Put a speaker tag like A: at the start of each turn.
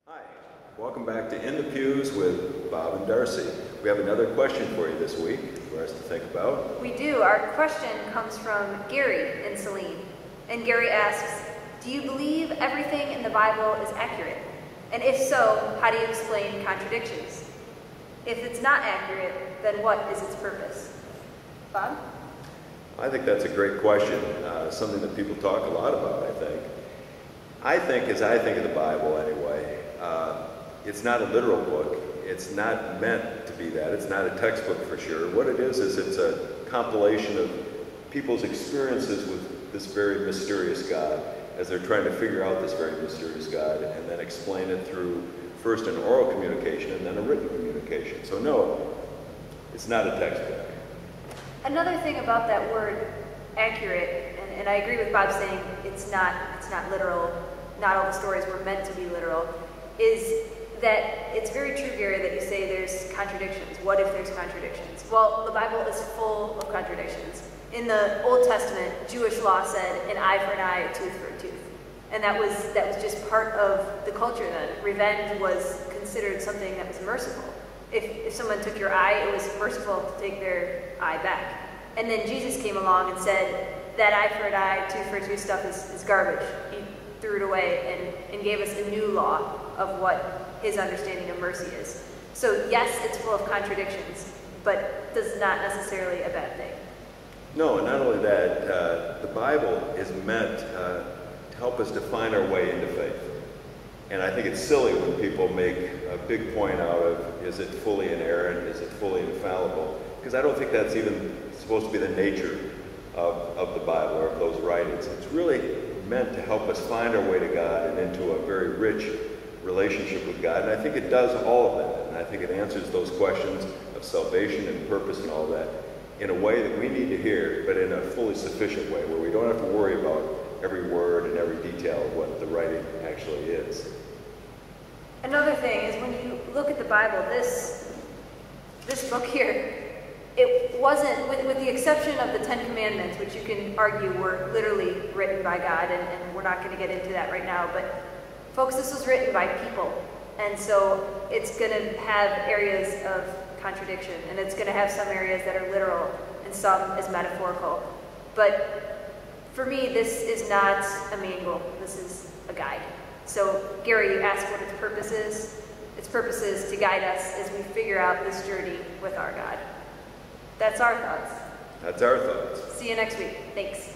A: Hi, welcome back to In the Pews with Bob and Darcy. We have another question for you this week for us to think about.
B: We do. Our question comes from Gary in Saline. And Gary asks, do you believe everything in the Bible is accurate? And if so, how do you explain contradictions? If it's not accurate, then what is its purpose? Bob?
A: I think that's a great question, something that people talk a lot about, I think, as I think of the Bible anyway, it's not a literal book. It's not meant to be that. It's not a textbook for sure. What it is it's a compilation of people's experiences with this very mysterious God as they're trying to figure out this very mysterious God and then explain it through first an oral communication and then a written communication. So no, it's not a textbook.
B: Another thing about that word accurate, and I agree with Bob saying it's not literal, not all the stories were meant to be literal, is that it's very true, Gary, that you say there's contradictions. What if there's contradictions? Well, the Bible is full of contradictions. In the Old Testament, Jewish law said an eye for an eye, a tooth for a tooth. And that was just part of the culture then. Revenge was considered something that was merciful. If someone took your eye, it was merciful to take their eye back. And then Jesus came along and said, that eye for an eye, tooth for a tooth stuff is garbage. He threw it away and gave us a new law of what his understanding of mercy is. So yes, it's full of contradictions, but that's not necessarily a bad thing.
A: No, and not only that, the Bible is meant to help us define our way into faith. And I think it's silly when people make a big point out of, is it fully inerrant, is it fully infallible? Because I don't think that's even supposed to be the nature of the Bible or of those writings. It's really meant to help us find our way to God and into a very rich relationship with God. And I think it does all of that. And I think it answers those questions of salvation and purpose and all that in a way that we need to hear, but in a fully sufficient way, where we don't have to worry about every word and every detail of what the writing actually is.
B: Another thing is when you look at the Bible, this book here, it wasn't, with the exception of the Ten Commandments, which you can argue were literally written by God, and we're not going to get into that right now, but folks, this was written by people, and so it's going to have areas of contradiction, and it's going to have some areas that are literal and some as metaphorical. But for me, this is not a manual, this is a guide. So Gary, you asked what its purpose is. Its purpose is to guide us as we figure out this journey with our God. That's our thoughts.
A: That's our thoughts.
B: See you next week. Thanks.